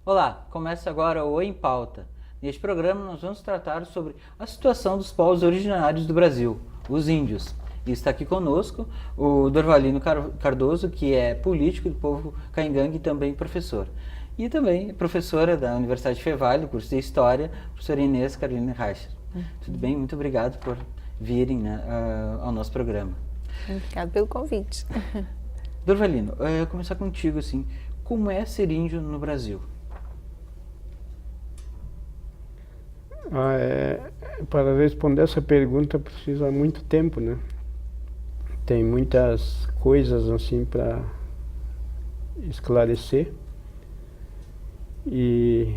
Olá, começa agora o Em Pauta. Neste programa nós vamos tratar sobre a situação dos povos originários do Brasil, os índios. E está aqui conosco o Dorvalino Cardoso, que é político do povo Caingangue e também professor. E também professora da Universidade Fevale, do curso de História, professora Inês Carolina Reicher. Tudo bem? Muito obrigado por virem ao nosso programa. Obrigado pelo convite. Dorvalino, eu vou começar contigo assim. Como é ser índio no Brasil? Para responder essa pergunta precisa muito tempo, né? Tem muitas coisas assim para esclarecer e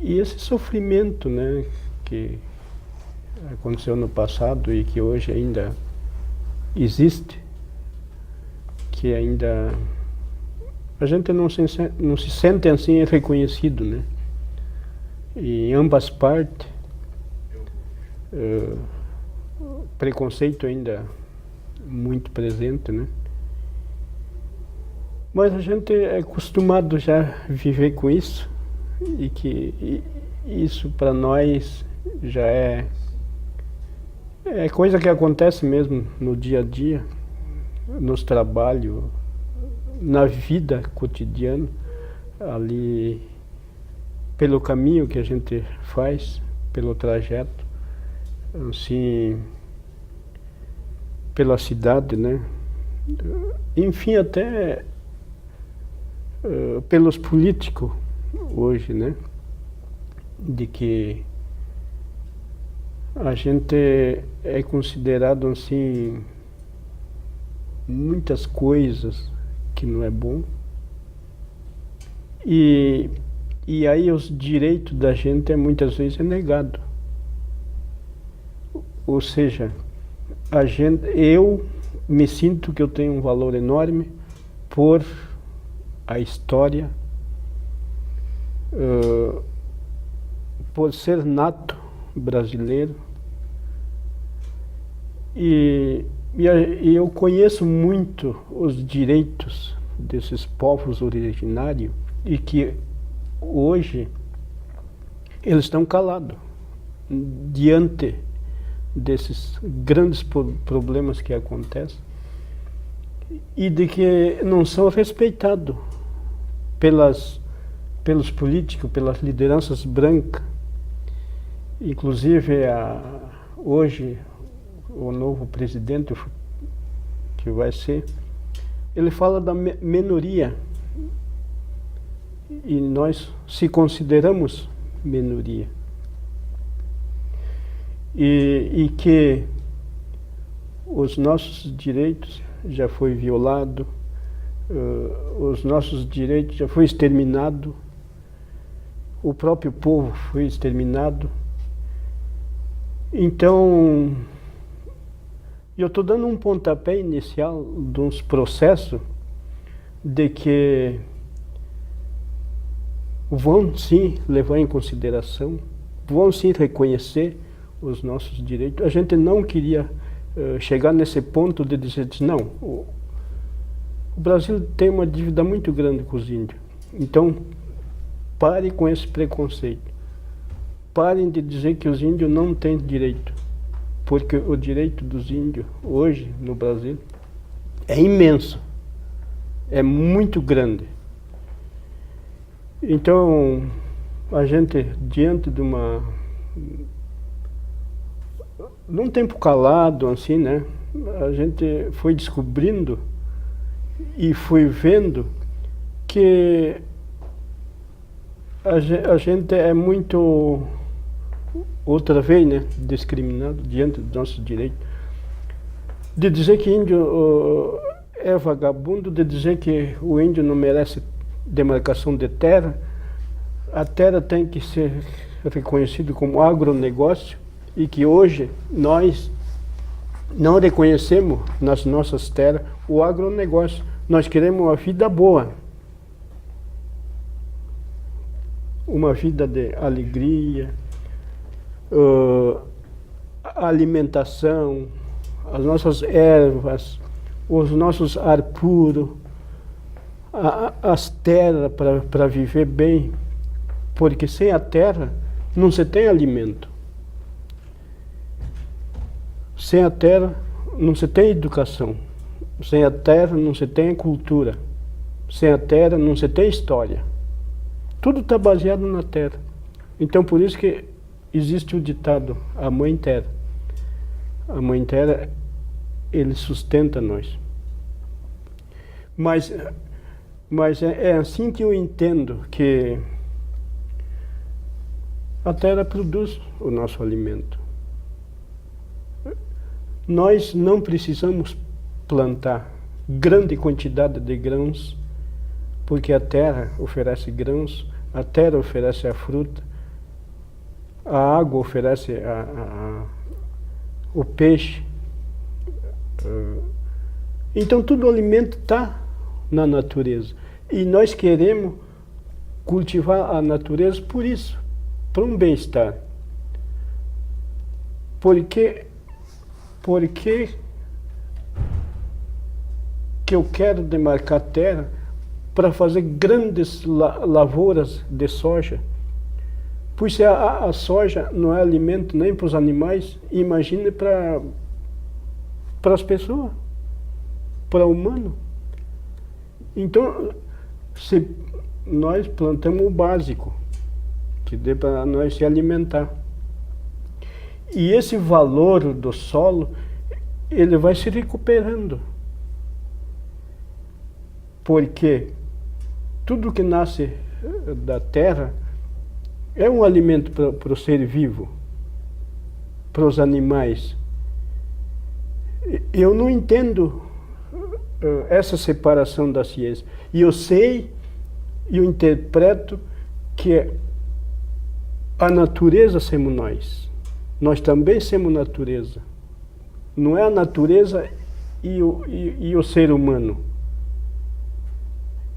esse sofrimento, né, que aconteceu no passado e que hoje ainda existe, que ainda a gente não se sente assim reconhecido, né? Em ambas partes, preconceito ainda muito presente, né? Mas a gente é acostumado já a viver com isso e que isso para nós já é coisa que acontece mesmo no dia a dia, nos trabalhos, na vida cotidiana, ali pelo caminho que a gente faz, pelo trajeto, assim, pela cidade, né? Enfim, até pelos políticos hoje, né? De que a gente é considerado assim muitas coisas que não é bom e aí os direitos da gente muitas vezes é negado. Ou seja, eu me sinto que eu tenho um valor enorme por a história, por ser nato brasileiro e eu conheço muito os direitos desses povos originários e que hoje eles estão calados diante desses grandes problemas que acontecem e de que não são respeitados pelos políticos, pelas lideranças brancas. Inclusive hoje o novo presidente que vai ser, ele fala da minoria. E nós se consideramos minoria. E que os nossos direitos já foi violado, os nossos direitos já foi exterminado, o próprio povo foi exterminado. Então, eu estou dando um pontapé inicial de uns processos de que vão sim levar em consideração, vão sim reconhecer os nossos direitos. A gente não queria chegar nesse ponto de dizer, não, o Brasil tem uma dívida muito grande com os índios, então pare com esse preconceito, parem de dizer que os índios não têm direito, porque o direito dos índios hoje no Brasil é imenso, é muito grande. Então, a gente, diante de num tempo calado, assim, né? A gente foi descobrindo e foi vendo que a gente é muito, outra vez, né? Discriminado diante dos nossos direitos. De dizer que índio é vagabundo, de dizer que o índio não merece demarcação de terra, a terra tem que ser reconhecida como agronegócio e que hoje nós não reconhecemos nas nossas terras o agronegócio. Nós queremos uma vida boa, uma vida de alegria, alimentação, as nossas ervas, os nossos ar puro, as terras para viver bem, porque sem a terra não se tem alimento. Sem a terra não se tem educação. Sem a terra não se tem cultura. Sem a terra não se tem história. Tudo está baseado na terra. Então por isso que existe o ditado, a Mãe Terra. A Mãe Terra, ele sustenta nós. Mas é assim que eu entendo que a terra produz o nosso alimento. Nós não precisamos plantar grande quantidade de grãos, porque a terra oferece grãos, a terra oferece a fruta, a água oferece o peixe. Então todo o alimento está na natureza. E nós queremos cultivar a natureza por isso, para um bem-estar. Porque que eu quero demarcar terra para fazer grandes lavouras de soja? Pois se a soja não é alimento nem para os animais, imagine para as pessoas, para o humano. Então, se nós plantamos o básico, que dê para nós se alimentar. E esse valor do solo, ele vai se recuperando. Porque tudo que nasce da terra é um alimento para o ser vivo, para os animais. Eu não entendo essa separação da ciência. E eu sei, e eu interpreto que a natureza somos nós. Nós também somos natureza. Não é a natureza e o ser humano.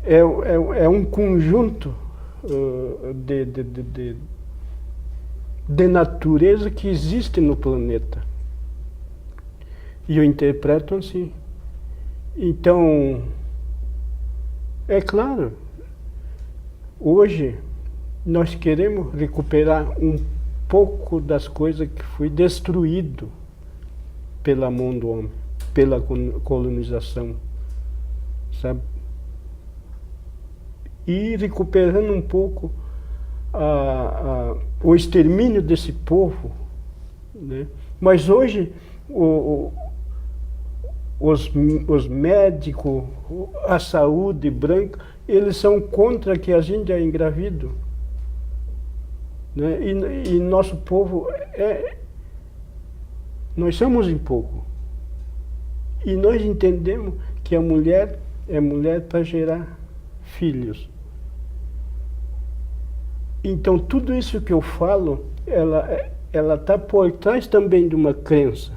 É um conjunto de natureza que existe no planeta. E eu interpreto assim. Então, é claro, hoje nós queremos recuperar um pouco das coisas que foi destruído pela mão do homem, pela colonização, sabe? E recuperando um pouco o extermínio desse povo, né? Mas hoje os médicos, a saúde branca, eles são contra que a gente é engravido, né? E nosso povo nós somos em pouco. E nós entendemos que a mulher é mulher para gerar filhos. Então tudo isso que eu falo, ela está por trás também de uma crença,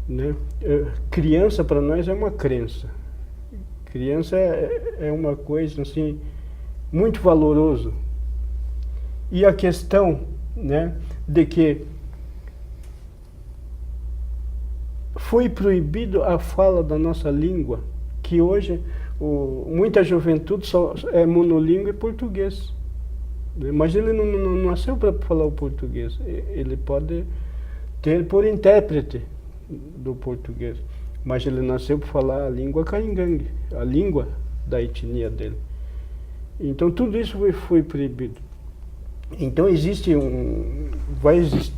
né? Criança para nós é uma crença. Criança é uma coisa assim muito valoroso. E a questão, né, de que foi proibido a fala da nossa língua, que hoje muita juventude só é monolíngue português. Mas ele não nasceu para falar o português. Ele pode ter por intérprete do português, mas ele nasceu para falar a língua caingangue, a língua da etnia dele. Então tudo isso foi proibido. Então vai existir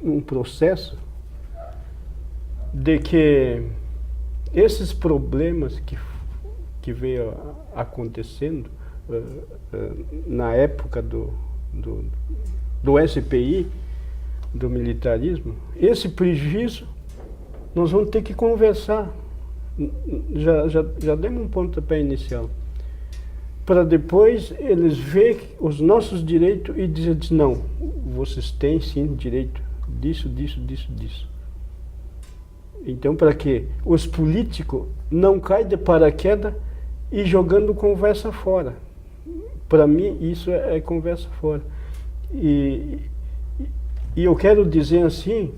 um processo de que esses problemas que veio acontecendo na época do SPI, do militarismo, esse prejuízo nós vamos ter que conversar. Já demos um pontapé inicial, para depois eles verem os nossos direitos e dizer, não, vocês têm sim direito disso. Então, para que os políticos não caiam de paraquedas e jogando conversa fora. Para mim, isso é conversa fora. E eu quero dizer assim,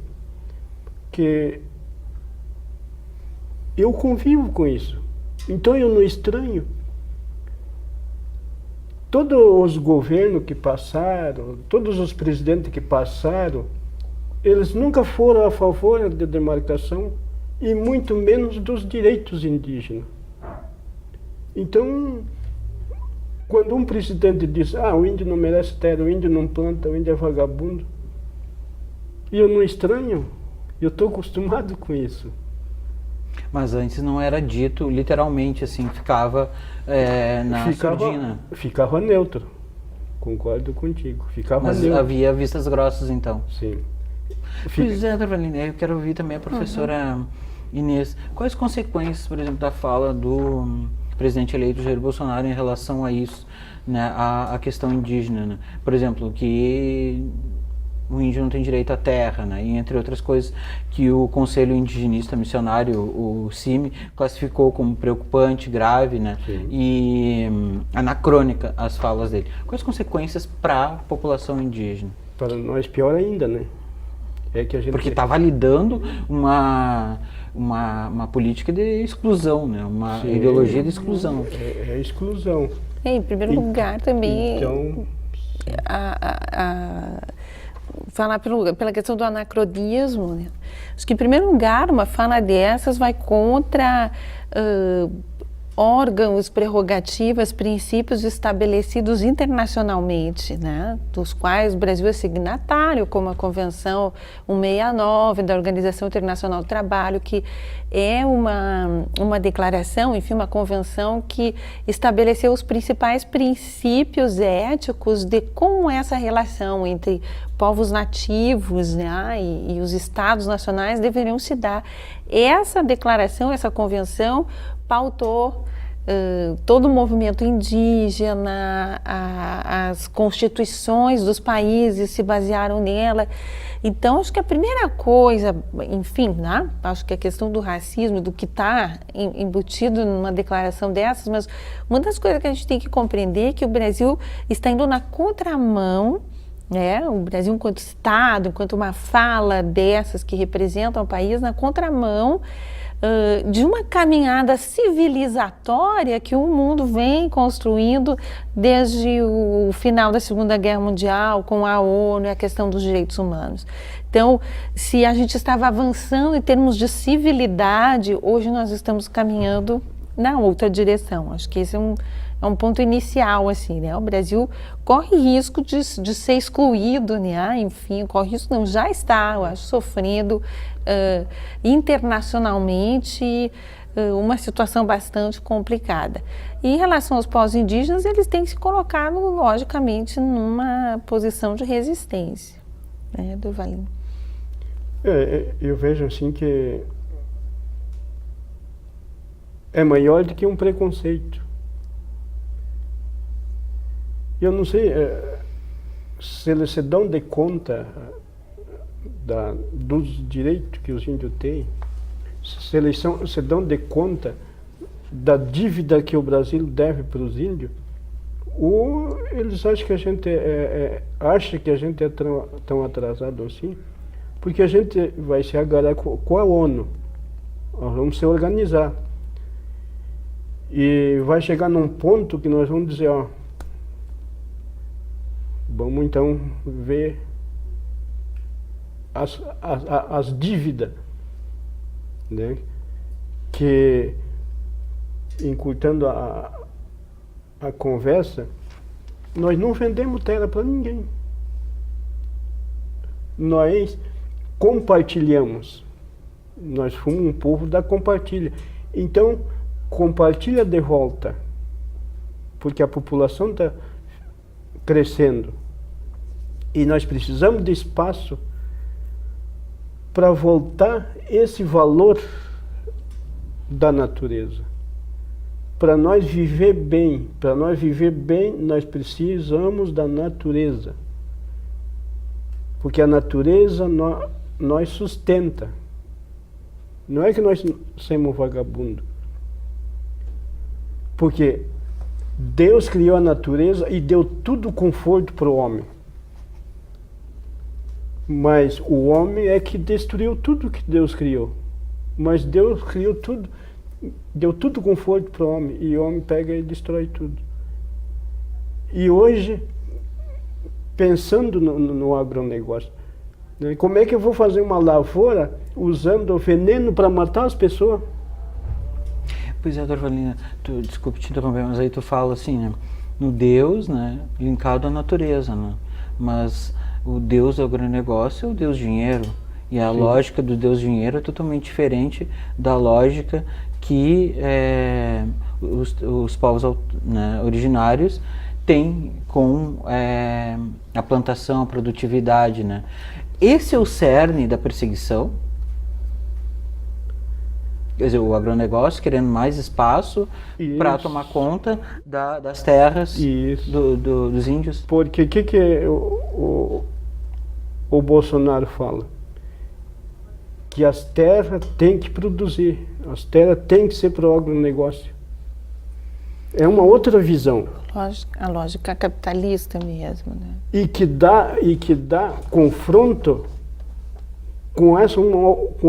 que eu convivo com isso. Então eu não estranho. Todos os governos que passaram, todos os presidentes que passaram, eles nunca foram a favor da demarcação e muito menos dos direitos indígenas. Então, quando um presidente diz, o índio não merece terra, o índio não planta, o índio é vagabundo, e eu não estranho, eu estou acostumado com isso. Mas antes não era dito literalmente assim, ficava na surdina. Ficava neutro, concordo contigo, ficava Mas neutro. havia vistas grossas então. Sim. Pois é, Dorvalina, eu quero ouvir também a professora Inês. Quais consequências, por exemplo, da fala do presidente eleito Jair Bolsonaro em relação a isso, né, a questão indígena, né? Por exemplo, que o índio não tem direito à terra, né? E entre outras coisas que o Conselho Indigenista Missionário, o CIMI, classificou como preocupante, grave, né? Sim. E anacrônica as falas dele. Quais consequências para a população indígena? Para nós pior ainda, né? É que a gente... Porque está validando uma política de exclusão, né? Uma Sim, ideologia de exclusão. É exclusão. Em primeiro lugar, também, Então, falar pela questão do anacronismo, né? Acho que, em primeiro lugar, uma fala dessas vai contra órgãos, prerrogativas, princípios estabelecidos internacionalmente, né, dos quais o Brasil é signatário, como a Convenção 169 da Organização Internacional do Trabalho, que é uma declaração, enfim, uma convenção que estabeleceu os principais princípios éticos de como essa relação entre povos nativos, né, e os estados nacionais deveriam se dar. Essa declaração, essa convenção, pautou todo o movimento indígena, as constituições dos países se basearam nela. Então, acho que a primeira coisa, enfim, né? Acho que a questão do racismo, do que está embutido numa declaração dessas, mas uma das coisas que a gente tem que compreender é que o Brasil está indo na contramão, né? O Brasil enquanto Estado, enquanto uma fala dessas que representam o país, na contramão de uma caminhada civilizatória que o mundo vem construindo desde o final da Segunda Guerra Mundial, com a ONU e a questão dos direitos humanos. Então, se a gente estava avançando em termos de civilidade, hoje nós estamos caminhando na outra direção. Acho que esse é um ponto inicial, assim, né? O Brasil corre risco de ser excluído, né? Enfim, corre risco, não, já está, eu acho, sofrendo internacionalmente uma situação bastante complicada. E em relação aos povos indígenas, eles têm se colocado, logicamente, numa posição de resistência, né, Dorvalina? Eu vejo assim que é maior do que um preconceito. Eu não sei se eles se dão de conta dos direitos que os índios têm, se eles se dão de conta da dívida que o Brasil deve para os índios, ou eles acham que a gente é tão atrasado assim, porque a gente vai se agarrar com a ONU, nós vamos se organizar, e vai chegar num ponto que nós vamos dizer, vamos então ver as dívidas, né? Que, encurtando a conversa, nós não vendemos terra para ninguém. Nós compartilhamos. Nós fomos um povo da compartilha. Então, compartilha de volta, porque a população está crescendo e nós precisamos de espaço para voltar esse valor da natureza. Para nós viver bem, nós precisamos da natureza, porque a natureza nós sustenta. Não é que nós somos vagabundos, porque Deus criou a natureza e deu tudo conforto para o homem. Mas o homem é que destruiu tudo que Deus criou. Mas Deus criou tudo, deu tudo conforto para o homem, e o homem pega e destrói tudo. E hoje, pensando no agronegócio, né, como é que eu vou fazer uma lavoura usando veneno para matar as pessoas? Pois é, Dorvalina, desculpe te interromper, mas aí tu fala assim, né, no Deus, né, linkado à natureza, né, mas o Deus do agronegócio é o Deus dinheiro, e a lógica do Deus dinheiro é totalmente diferente da lógica que os povos, né, originários têm com a plantação, a produtividade, né. Esse é o cerne da perseguição. Quer dizer, o agronegócio querendo mais espaço para tomar conta das terras dos índios. Porque o que o Bolsonaro fala? Que as terras têm que produzir, as terras têm que ser para o agronegócio. É uma outra visão. A lógica capitalista mesmo, né? E que dá confronto com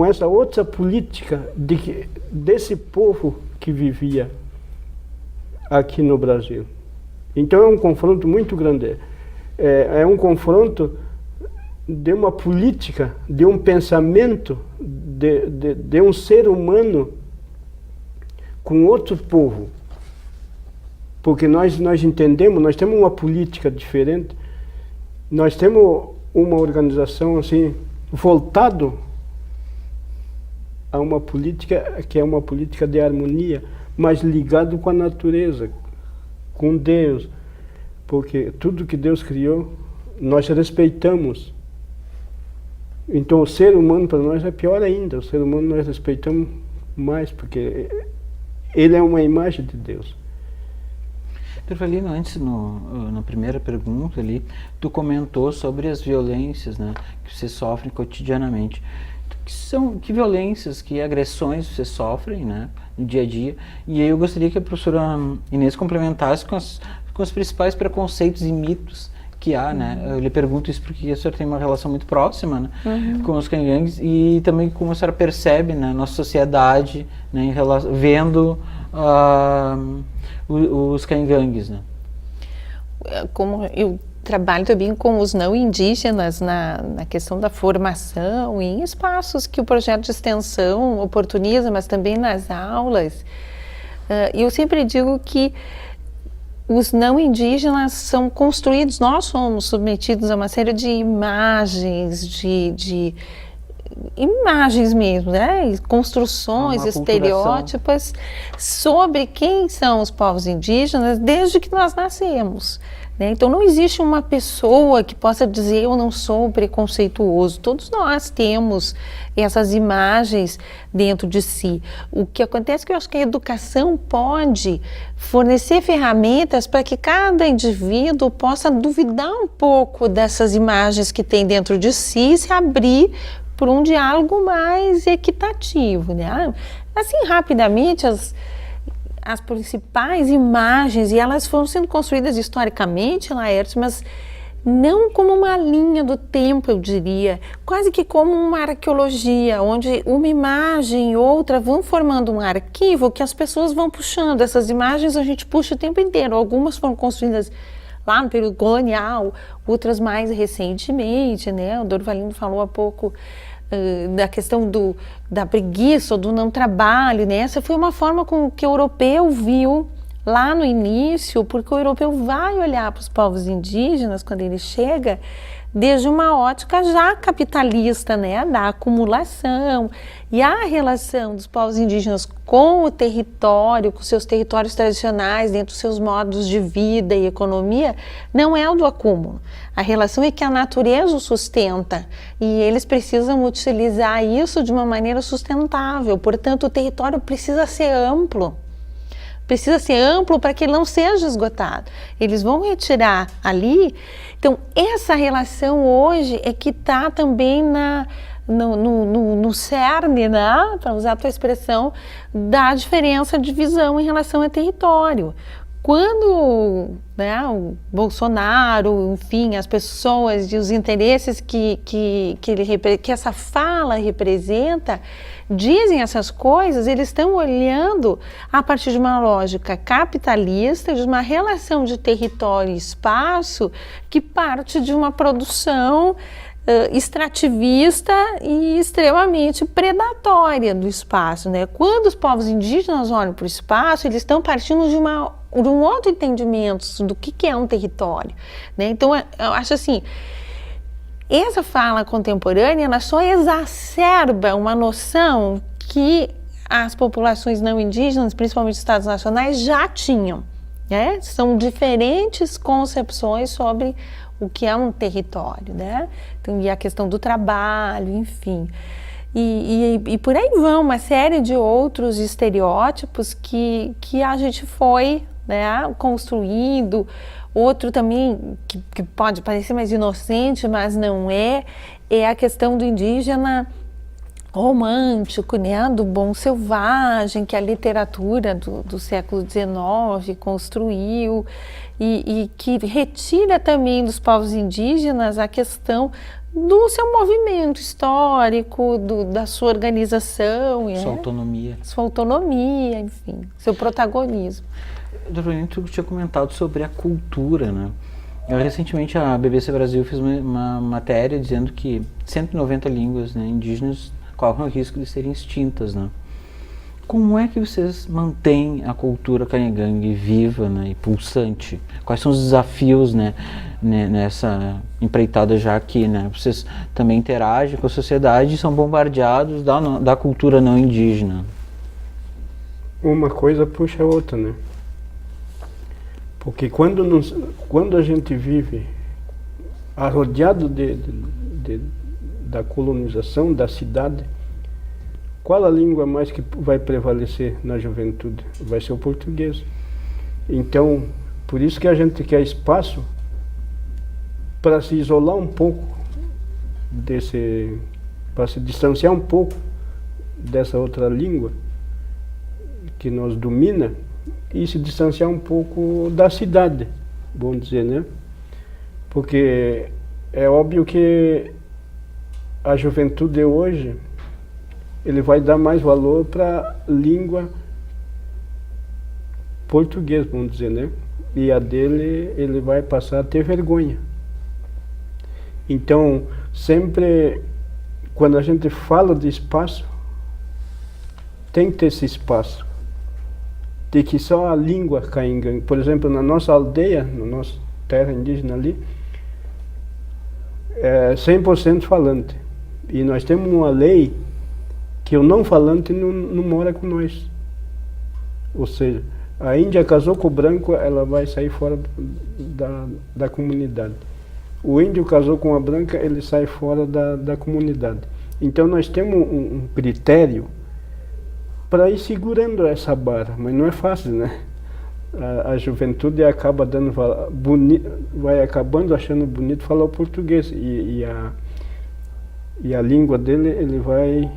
essa outra política desse povo que vivia aqui no Brasil. Então é um confronto muito grande. É um confronto de uma política, de um pensamento, de um ser humano com outro povo. Porque nós entendemos, nós temos uma política diferente, nós temos uma organização assim, voltado a uma política que é uma política de harmonia, mas ligado com a natureza, com Deus, porque tudo que Deus criou, nós respeitamos. Então o ser humano para nós é pior ainda, o ser humano nós respeitamos mais, porque ele é uma imagem de Deus. Dorvalino, antes, na primeira pergunta ali, tu comentou sobre as violências, né, que você sofre cotidianamente. Que violências, que agressões você sofre, né, no dia a dia? E aí eu gostaria que a professora Inês complementasse com os principais preconceitos e mitos que há, né? Eu lhe pergunto isso porque a senhora tem uma relação muito próxima, né, com os cangangues, e também como a senhora percebe, né, nossa sociedade, né, vendo os cangangues, né? Como eu trabalho também com os não indígenas na questão da formação e em espaços que o projeto de extensão oportuniza, mas também nas aulas, eu sempre digo que os não indígenas são construídos, nós somos submetidos a uma série de imagens, de imagens mesmo, né? Construções, estereótipas sobre quem são os povos indígenas desde que nós nascemos, né? Então não existe uma pessoa que possa dizer eu não sou preconceituoso, todos nós temos essas imagens dentro de si. O que acontece é que eu acho que a educação pode fornecer ferramentas para que cada indivíduo possa duvidar um pouco dessas imagens que tem dentro de si e se abrir por um diálogo mais equitativo, né? Assim, rapidamente, as principais imagens, e elas foram sendo construídas historicamente, Laertes, mas não como uma linha do tempo, eu diria, quase que como uma arqueologia, onde uma imagem e outra vão formando um arquivo que as pessoas vão puxando. Essas imagens a gente puxa o tempo inteiro, algumas foram construídas lá no período colonial, outras mais recentemente, né? O Dorvalino falou há pouco da questão da preguiça ou do não trabalho, né? Essa foi uma forma com que o europeu viu lá no início, porque o europeu vai olhar para os povos indígenas quando ele chega desde uma ótica já capitalista, né, da acumulação, e a relação dos povos indígenas com o território, com seus territórios tradicionais, dentro dos seus modos de vida e economia, não é o do acúmulo. A relação é que a natureza o sustenta e eles precisam utilizar isso de uma maneira sustentável, portanto o território precisa ser amplo. Precisa ser amplo para que ele não seja esgotado. Eles vão retirar ali. Então, essa relação hoje é que está também no cerne, né, para usar a tua expressão, da diferença de visão em relação ao território. quando, né, o Bolsonaro, enfim, as pessoas e os interesses que essa fala representa, dizem essas coisas, eles estão olhando a partir de uma lógica capitalista, de uma relação de território e espaço que parte de uma produção extrativista e extremamente predatória do espaço, né? Quando os povos indígenas olham para o espaço, eles estão partindo de um outro entendimento do que é um território, né? Então, eu acho assim, essa fala contemporânea, ela só exacerba uma noção que as populações não indígenas, principalmente os estados nacionais, já tinham, né? São diferentes concepções sobre o que é um território, né? Então, e a questão do trabalho, enfim. E por aí vão uma série de outros estereótipos que a gente foi, né, construindo. Outro também, que pode parecer mais inocente, mas não é a questão do indígena romântico, né, do bom selvagem, que a literatura do século XIX construiu, e que retira também dos povos indígenas a questão do seu movimento histórico, da sua organização. Sua autonomia, enfim, seu protagonismo. Doutor, tu tinha comentado sobre a cultura, né? Recentemente a BBC Brasil fez uma matéria dizendo que 190 línguas, né, indígenas correm o risco de serem extintas, né? Como é que vocês mantêm a cultura Kanyangang viva, né, e pulsante? Quais são os desafios, né, nessa empreitada já que, né, vocês também interagem com a sociedade e são bombardeados da cultura não indígena? Uma coisa puxa a outra, né? Porque quando a gente vive rodeado da colonização, da cidade, qual a língua mais que vai prevalecer na juventude? Vai ser o português. Então, por isso que a gente quer espaço para se isolar um pouco para se distanciar um pouco dessa outra língua que nos domina e se distanciar um pouco da cidade, vamos dizer, né? Porque é óbvio que a juventude hoje, ele vai dar mais valor para a língua portuguesa, vamos dizer, né? E a dele, ele vai passar a ter vergonha. Então, sempre, quando a gente fala de espaço, tem que ter esse espaço. De que só a língua Kanyangang, por exemplo, na nossa aldeia, na nossa terra indígena ali, é 100% falante. E nós temos uma lei que o não falante não mora com nós. Ou seja, a índia casou com o branco, ela vai sair fora da comunidade. O índio casou com a branca, ele sai fora da comunidade. Então nós temos um critério para ir segurando essa barra, mas não é fácil, né? A juventude acaba vai acabando achando bonito falar o português e a língua dele ele vai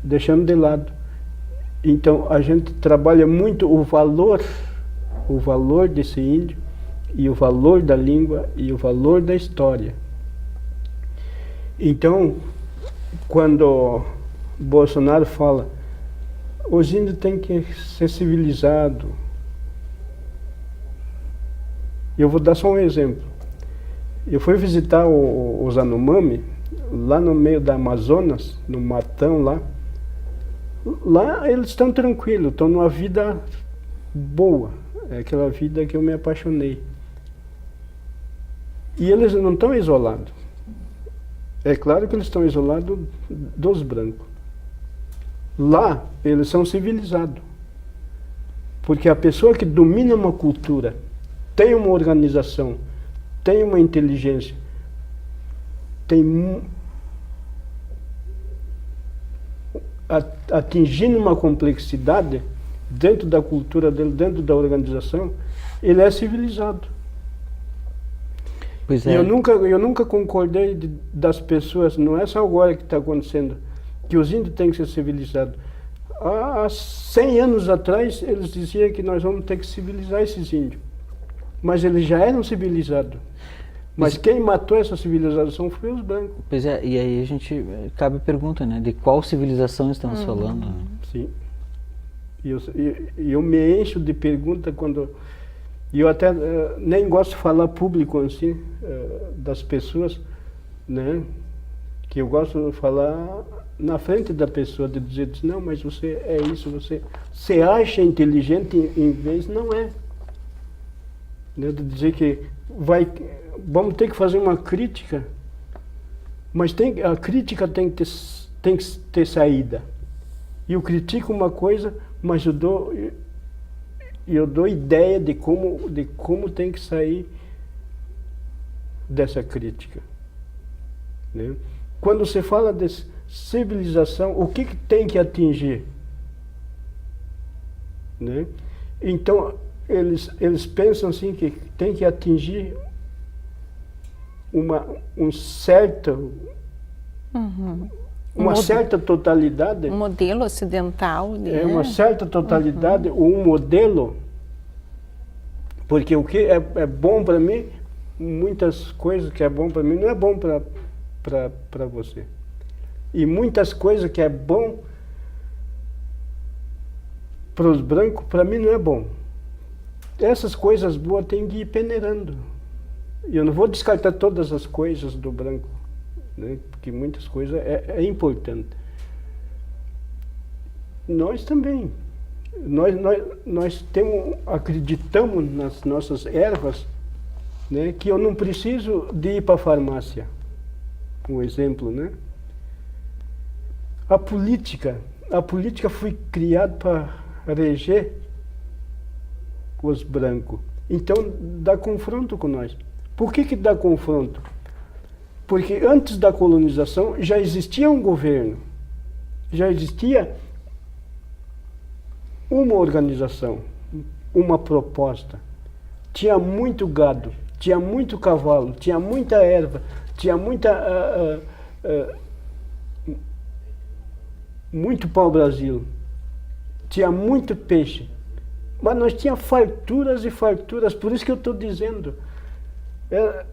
deixando de lado. Então a gente trabalha muito o valor desse índio e o valor da língua e o valor da história. Então, quando Bolsonaro fala os índios têm que ser civilizados. Eu vou dar só um exemplo. Eu fui visitar os Anomami, lá no meio da Amazonas, no matão lá. Lá eles estão tranquilos, estão numa vida boa. É aquela vida que eu me apaixonei. E eles não estão isolados. É claro que eles estão isolados dos brancos. Lá, eles são civilizados. Porque a pessoa que domina uma cultura, tem uma organização, tem uma inteligência, atingindo uma complexidade dentro da cultura dele, dentro da organização, ele é civilizado. Pois é. Eu nunca concordei das pessoas, não é só agora que está acontecendo, que os índios têm que ser civilizados. Há 100 anos atrás, eles diziam que nós vamos ter que civilizar esses índios. mas eles já eram civilizados. Mas quem matou essa civilização foi os brancos. Pois é, e aí a gente, cabe a pergunta, né, de qual civilização estamos falando? Né? Sim. E eu me encho de perguntas quando... E eu até nem gosto de falar público assim, das pessoas, né? Que eu gosto de falar na frente da pessoa, de dizer, não, mas você é isso, você acha inteligente em vez, não é. Né? De dizer que vamos ter que fazer uma crítica, mas a crítica tem que ter e eu critico uma coisa, mas eu dou ideia de como tem que sair dessa crítica. Né? Quando você fala de civilização, o que tem que atingir? Né? Então, eles pensam assim que tem que atingir uma certa totalidade. Um modelo ocidental. É uma certa totalidade, ou um modelo, porque o que é bom para mim, muitas coisas que é bom para mim não é bom para você. E muitas coisas que é bom para os brancos, para mim não é bom. Essas coisas boas tem que ir peneirando. E eu não vou descartar todas as coisas do branco, né? Porque muitas coisas é importante. Nós também. Nós acreditamos nas nossas ervas, né? Que eu não preciso de ir para a farmácia. Um exemplo, né? A política foi criada para reger os brancos. Então, dá confronto com nós. Por que dá confronto? Porque antes da colonização já existia um governo, já existia uma organização, uma proposta. Tinha muito gado, tinha muito cavalo, tinha muita erva, tinha muito pau-brasil, tinha muito peixe. Mas nós tínhamos farturas e farturas, por isso que eu estou dizendo.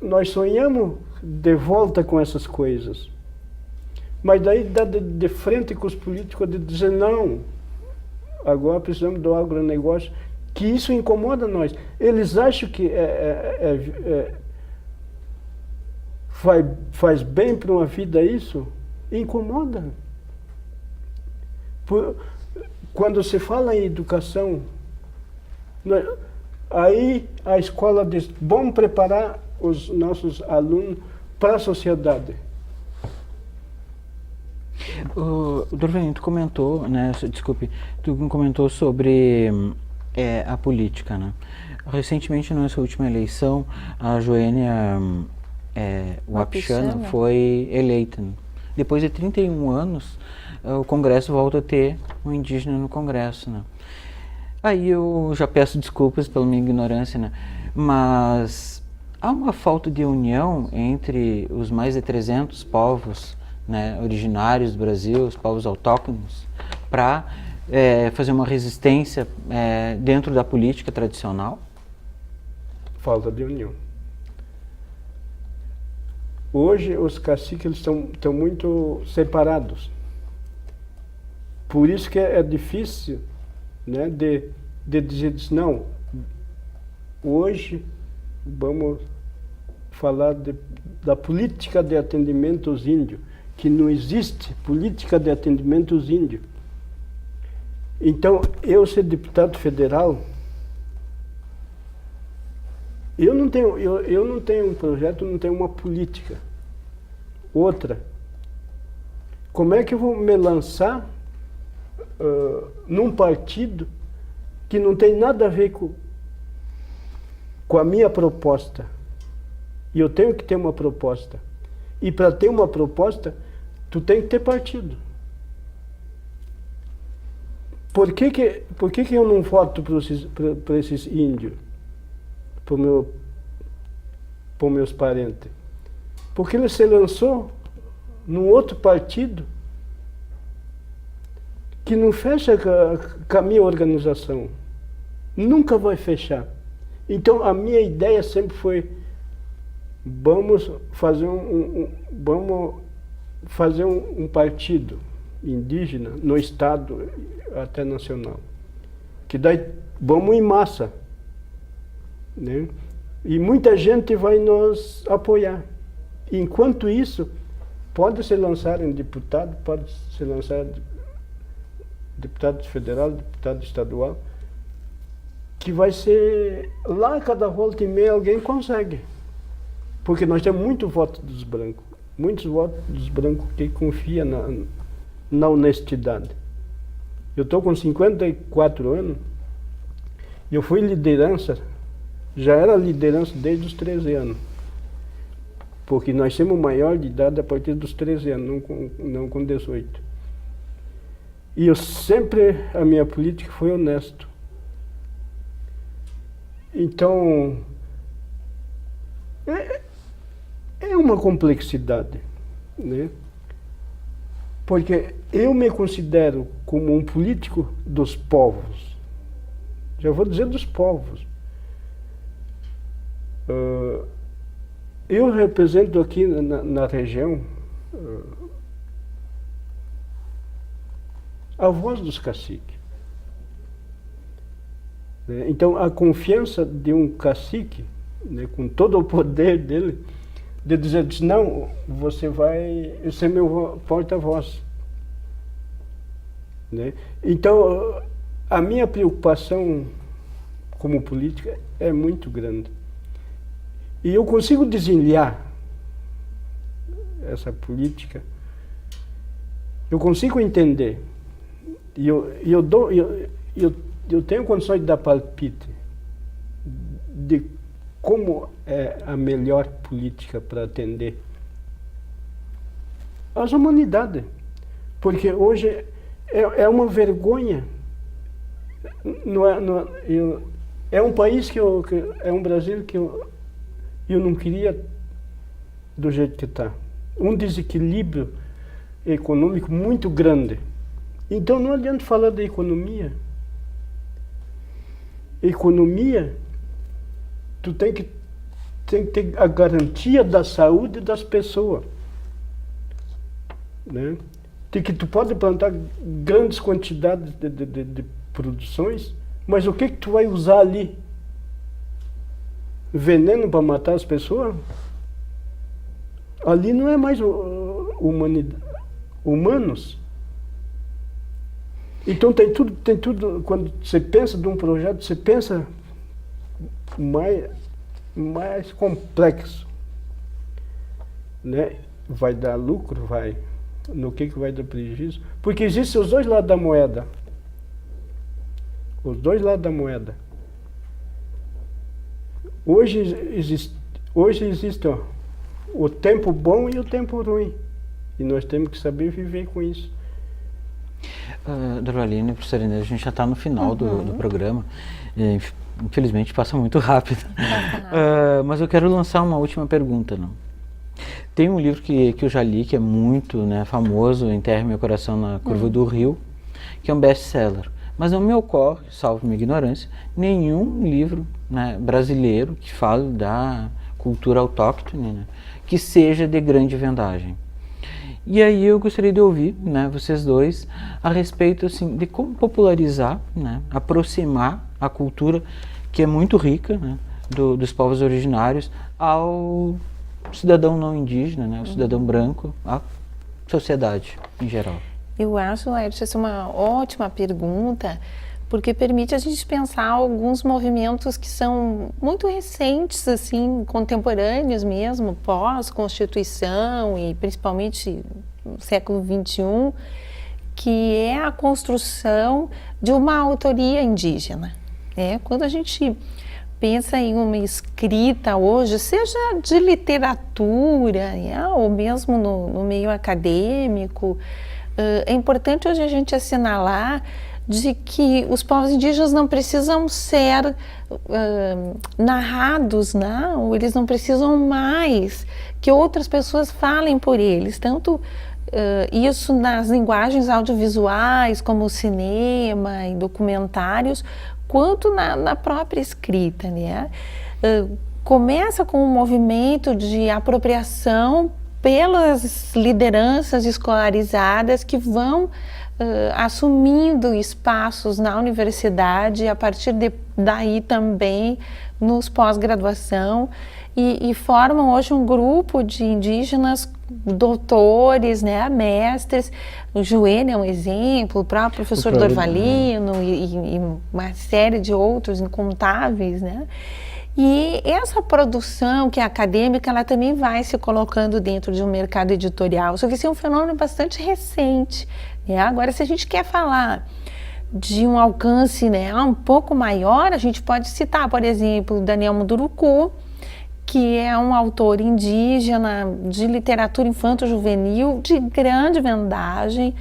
Nós sonhamos de volta com essas coisas. Mas daí dá de frente com os políticos de dizer, não, agora precisamos do agronegócio, que isso incomoda nós. Eles acham que faz bem para uma vida isso? Incomoda. Quando se fala em educação, aí a escola diz, vamos preparar os nossos alunos para a sociedade. O Dorvalino, tu comentou, né, tu comentou sobre a política, né? Recentemente, na nossa última eleição, a Joênia Wapichana foi eleita. Né? Depois de 31 anos, o Congresso volta a ter um indígena no Congresso, né? Aí eu já peço desculpas pela minha ignorância, né? Mas há uma falta de união entre os mais de 300 povos, né, originários do Brasil, os povos autóctonos, para fazer uma resistência dentro da política tradicional? Falta de união. Hoje os caciques estão muito separados. Por isso que é difícil, né, de dizer, não, hoje vamos falar da política de atendimento aos índios, que não existe política de atendimento aos índios. Então, eu ser deputado federal, eu não tenho um projeto, não tenho uma política. Outra, como é que eu vou me lançar num partido que não tem nada a ver com, a minha proposta? E eu tenho que ter uma proposta. E para ter uma proposta, tu tem que ter partido. Por que eu não voto para esses índios? Para meus parentes? Porque ele se lançou num outro partido que não fecha com a minha organização. Nunca vai fechar. Então a minha ideia sempre foi, vamos fazer um partido indígena no estado até nacional, que daí vamos em massa, né? E muita gente vai nos apoiar. Enquanto isso, pode se lançar em deputado, pode se lançar deputado federal, deputado estadual, que vai ser lá, cada volta e meia alguém consegue. Porque nós temos muito voto dos brancos, muitos votos dos brancos que confiam na honestidade. Eu estou com 54 anos e eu fui liderança, já era liderança desde os 13 anos. Porque nós temos maior de idade a partir dos 13 anos, não com 18. E eu sempre, a minha política foi honesto. Então, é uma complexidade, né? Porque eu me considero como um político dos povos. Já vou dizer dos povos. Eu represento aqui na região a voz dos caciques. Então, a confiança de um cacique, né, com todo o poder dele, de dizer, não, você vai ser meu porta-voz. Né? Então, a minha preocupação como política é muito grande. E eu consigo desenhar essa política, eu consigo entender, e eu tenho condições de dar palpite de como é a melhor política para atender as humanidades. Porque hoje é uma vergonha. É um país é um Brasil que eu não queria do jeito que está. Um desequilíbrio econômico muito grande. Então não adianta falar da economia. Economia, tu tem que ter a garantia da saúde das pessoas. Né? Tu pode plantar grandes quantidades de produções, mas o que tu vai usar ali? Veneno para matar as pessoas? Ali não é mais humanos. Então tem tudo, quando você pensa de um projeto, você pensa mais complexo. Né? Vai dar lucro? Vai. No que vai dar prejuízo? Porque existem os dois lados da moeda. Os dois lados da moeda. Hoje existe o tempo bom e o tempo ruim. E nós temos que saber viver com isso. Dorvaline, professora Inês, a gente já está no final do programa. Infelizmente passa muito rápido. Mas eu quero lançar uma última pergunta. Não? Tem um livro que eu já li, que é muito, né, famoso, Enterre Meu Coração na Curva do Rio, que é um best-seller. Mas não me ocorre, salvo minha ignorância, nenhum livro, né, brasileiro que fale da cultura autóctone, né, que seja de grande vendagem. E aí eu gostaria de ouvir, né, vocês dois, a respeito assim, de como popularizar, né, aproximar a cultura, que é muito rica, né, dos povos originários, ao cidadão não indígena, né, o cidadão branco, à sociedade em geral. Eu acho, Laerte, essa é uma ótima pergunta, porque permite a gente pensar alguns movimentos que são muito recentes, assim, contemporâneos mesmo, pós-Constituição e principalmente no século XXI, que é a construção de uma autoria indígena. Quando a gente pensa em uma escrita hoje, seja de literatura, ou mesmo no meio acadêmico, é importante hoje a gente assinalar de que os povos indígenas não precisam ser narrados, não, eles não precisam mais que outras pessoas falem por eles, tanto isso nas linguagens audiovisuais, como o cinema e documentários, quanto na própria escrita, né? Começa com um movimento de apropriação pelas lideranças escolarizadas que vão assumindo espaços na universidade, a partir daí também nos pós-graduação, e formam hoje um grupo de indígenas doutores, né, mestres. O Joênia é um exemplo, o próprio professor Dorvalino e uma série de outros incontáveis, né? E essa produção que é acadêmica, ela também vai se colocando dentro de um mercado editorial, só que esse é um fenômeno bastante recente, né? Agora, se a gente quer falar de um alcance, né, um pouco maior, a gente pode citar, por exemplo, Daniel Munduruku, que é um autor indígena de literatura infanto-juvenil de grande vendagem,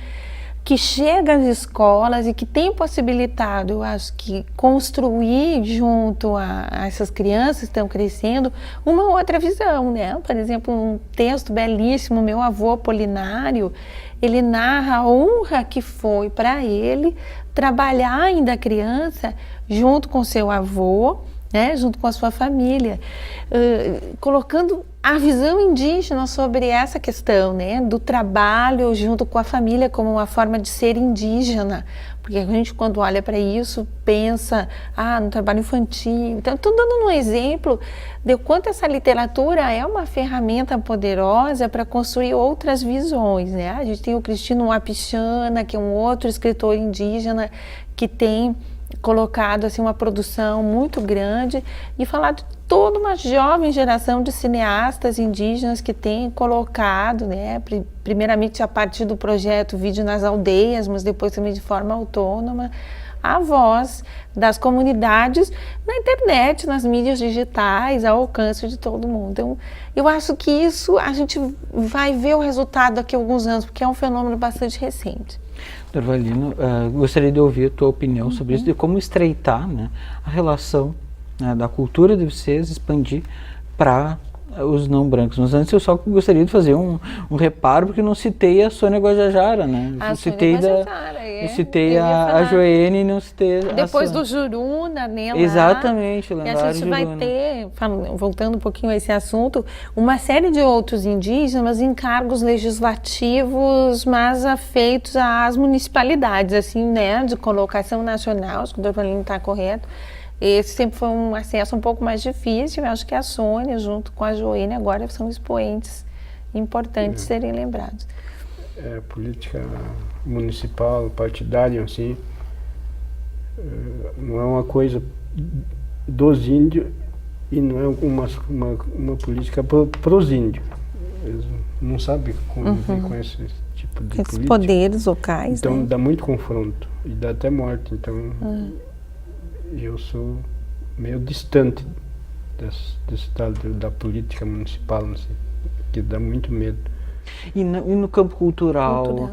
que chega às escolas e que tem possibilitado, eu acho que, construir junto a essas crianças que estão crescendo uma outra visão, né? Por exemplo, um texto belíssimo, Meu Avô Apolinário, ele narra a honra que foi para ele trabalhar ainda criança junto com seu avô, né, junto com a sua família, colocando a visão indígena sobre essa questão, né, do trabalho junto com a família como uma forma de ser indígena, porque a gente, quando olha para isso, pensa no trabalho infantil. Então, estou dando um exemplo de quanto essa literatura é uma ferramenta poderosa para construir outras visões, né? A gente tem o Cristino Wapichana, que é um outro escritor indígena que tem colocado assim uma produção muito grande, e falar de toda uma jovem geração de cineastas indígenas que tem colocado, né, primeiramente a partir do projeto Vídeo nas Aldeias, mas depois também de forma autônoma, a voz das comunidades na internet, nas mídias digitais, ao alcance de todo mundo. Então, eu acho que isso a gente vai ver o resultado daqui a alguns anos, porque é um fenômeno bastante recente. Dorvalino, gostaria de ouvir a tua opinião sobre isso, de como estreitar, né, a relação, né, da cultura de vocês, expandir para os não brancos. Mas antes eu só gostaria de fazer um reparo, porque eu não citei a Sônia Guajajara, né? Eu citei a Joênia e não citei depois do Juruna, né? Exatamente, e a gente vai ter, voltando um pouquinho a esse assunto, uma série de outros indígenas em cargos legislativos, mas afeitos às municipalidades, assim, né? De colocação nacional, acho que o Dorvalino está correto. Esse sempre foi um acesso um pouco mais difícil. Eu acho que a Sônia, junto com a Joênia, agora são expoentes importantes de serem lembrados. Política municipal, partidária, assim, não é uma coisa dos índios e não é uma política para os índios. Eles não sabem conviver com esse tipo de política. Poderes locais. Então, né? dá muito confronto e dá até morte. Então, eu sou meio distante desse tal da política municipal, assim, que dá muito medo. E no campo cultural,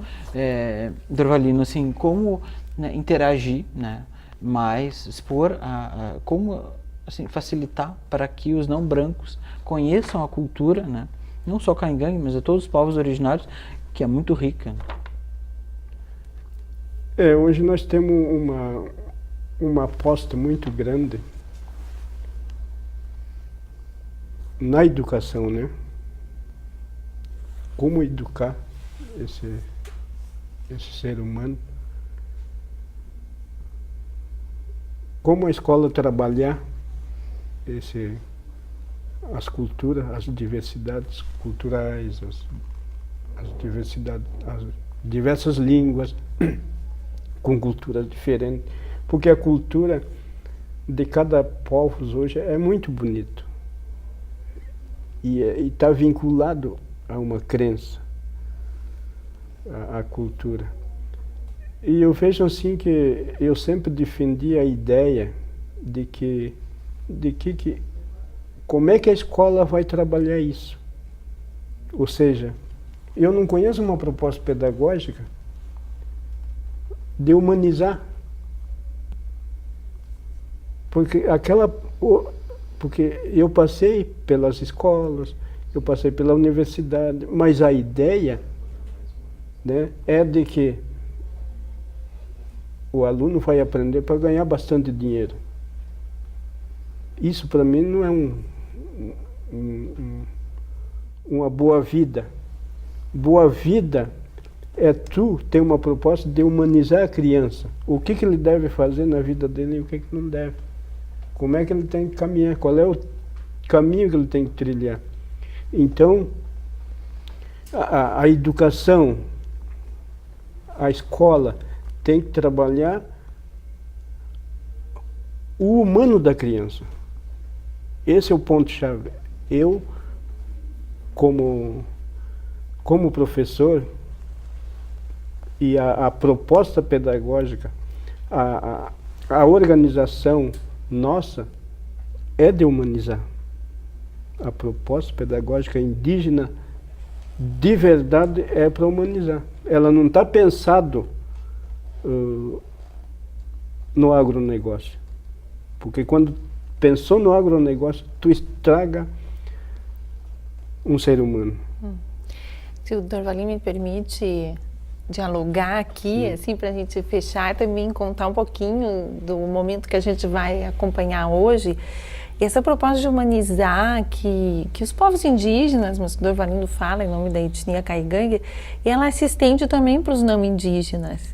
Dorvalino, assim, como, né, interagir, né, mais, expor, como assim, facilitar para que os não brancos conheçam a cultura, né, não só Caingangue, mas de todos os povos originários, que é muito rica. Hoje nós temos uma aposta muito grande na educação, né? Como educar esse ser humano, como a escola trabalhar as culturas, as diversidades culturais, as diversas línguas com culturas diferentes. Porque a cultura de cada povo hoje é muito bonito e está vinculado a uma crença, a cultura. E eu vejo assim que eu sempre defendi a ideia de que como é que a escola vai trabalhar isso? Ou seja, eu não conheço uma proposta pedagógica de humanizar. Porque eu passei pelas escolas, eu passei pela universidade, mas a ideia, né, é de que o aluno vai aprender para ganhar bastante dinheiro. Isso para mim não é uma boa vida. Boa vida é tu ter uma proposta de humanizar a criança. O que ele deve fazer na vida dele e o que não deve. Como é que ele tem que caminhar, qual é o caminho que ele tem que trilhar. Então, a educação, a escola tem que trabalhar o humano da criança. Esse é o ponto-chave. Eu, como professor, e a proposta pedagógica, a organização nossa é de humanizar. A proposta pedagógica indígena, de verdade, é para humanizar. Ela não está pensado no agronegócio. Porque quando pensou no agronegócio, tu estraga um ser humano. Se o Dorvalim me permite dialogar aqui, assim, para a gente fechar e também contar um pouquinho do momento que a gente vai acompanhar hoje. Essa proposta de humanizar que os povos indígenas, mas o Dorvalino fala em nome da etnia caigangue, ela se estende também para os não indígenas.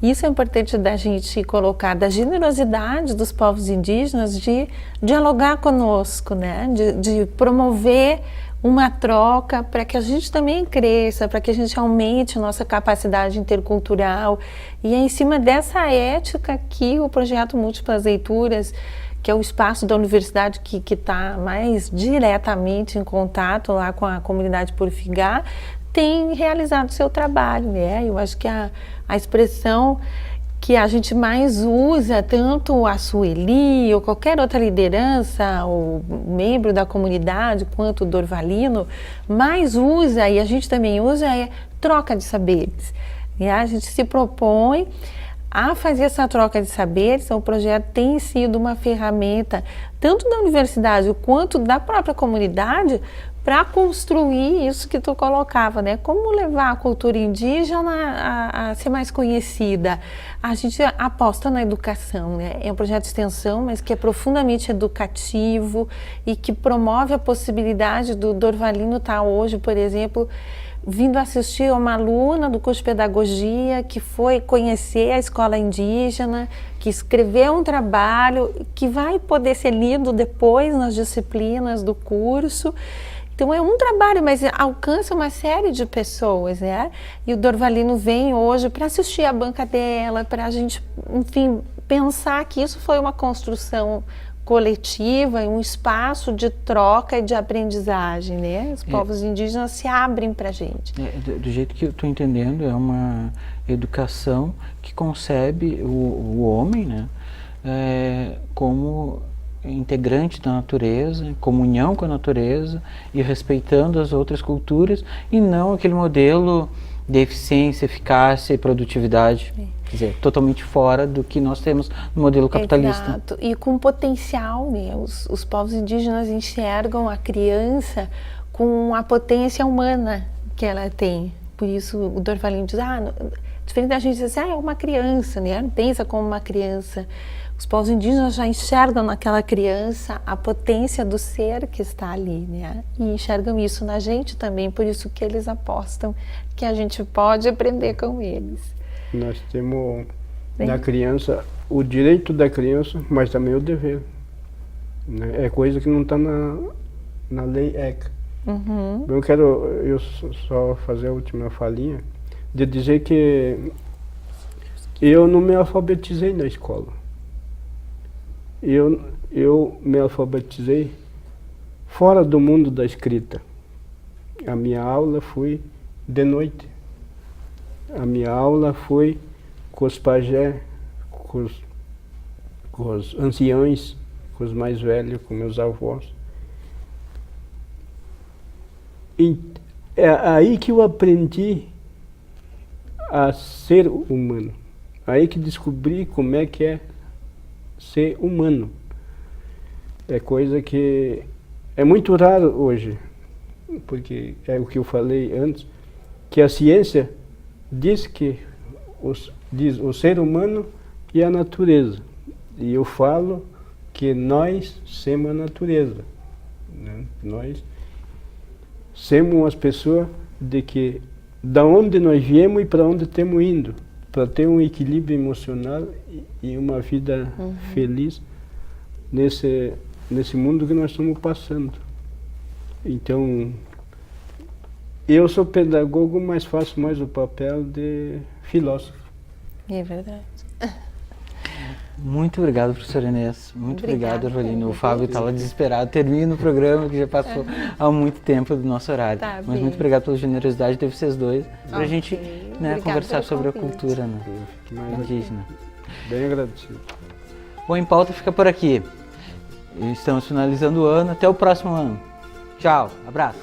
Isso é importante da gente colocar, da generosidade dos povos indígenas de dialogar conosco, né? De promover uma troca para que a gente também cresça, para que a gente aumente nossa capacidade intercultural. E é em cima dessa ética que o projeto Múltiplas Leituras, que é o espaço da universidade que está mais diretamente em contato lá com a comunidade Porfigá, tem realizado seu trabalho, né? Eu acho que a expressão que a gente mais usa, tanto a Sueli ou qualquer outra liderança ou membro da comunidade, quanto o Dorvalino, mais usa, e a gente também usa, é troca de saberes. E a gente se propõe a fazer essa troca de saberes. O projeto tem sido uma ferramenta, tanto da universidade quanto da própria comunidade, para construir isso que tu colocava, né? Como levar a cultura indígena a ser mais conhecida. A gente aposta na educação, né? É um projeto de extensão, mas que é profundamente educativo e que promove a possibilidade do Dorvalino estar hoje, por exemplo, vindo assistir a uma aluna do curso de pedagogia que foi conhecer a escola indígena, que escreveu um trabalho que vai poder ser lido depois nas disciplinas do curso. Então é um trabalho, mas alcança uma série de pessoas, né? E o Dorvalino vem hoje para assistir a banca dela, para a gente, enfim, pensar que isso foi uma construção coletiva e um espaço de troca e de aprendizagem, né? Os povos indígenas se abrem para a gente. Do jeito que eu estou entendendo, é uma educação que concebe o homem, né? Como integrante da natureza, comunhão com a natureza e respeitando as outras culturas, e não aquele modelo de eficiência, eficácia e produtividade, quer dizer, totalmente fora do que nós temos no modelo capitalista. Exato, e com potencial, né? Os povos indígenas enxergam a criança com a potência humana que ela tem. Por isso o Dorvalino diz, diferente da gente dizer, é uma criança, né? Não pensa como uma criança. Os povos indígenas já enxergam naquela criança a potência do ser que está ali, né? E enxergam isso na gente também, por isso que eles apostam que a gente pode aprender com eles. Nós temos na criança o direito da criança, mas também o dever, né? É coisa que não está na lei ECA. Uhum. Eu quero só fazer a última falinha de dizer que eu não me alfabetizei na escola. Eu me alfabetizei fora do mundo da escrita. A minha aula foi de noite. A minha aula foi com os pajés, com os anciãos, com os mais velhos, com meus avós. E é aí que eu aprendi a ser humano. Aí que descobri como é que é ser humano. É coisa que é muito raro hoje, porque é o que eu falei antes, que a ciência diz que o ser humano e a natureza. E eu falo que nós somos a natureza, né? Nós somos as pessoas de que da onde nós viemos e para onde estamos indo, para ter um equilíbrio emocional e uma vida feliz nesse mundo que nós estamos passando. Então, eu sou pedagogo, mas faço mais o papel de filósofo. É verdade. Muito obrigado, professor Inês. Muito Obrigada, obrigado, Ervalino. O Fernanda. Fábio está lá desesperado. Termina o programa que já passou há muito tempo do nosso horário. Tá Mas bem. muito obrigado pela generosidade de vocês dois, para a Ok. gente Obrigada conversar pelo sobre a convite. cultura, né, Eu fico mais indígena. bem agradecido. Bom, Em Pauta fica por aqui. Estamos finalizando o ano. Até o próximo ano. Tchau. Abraço.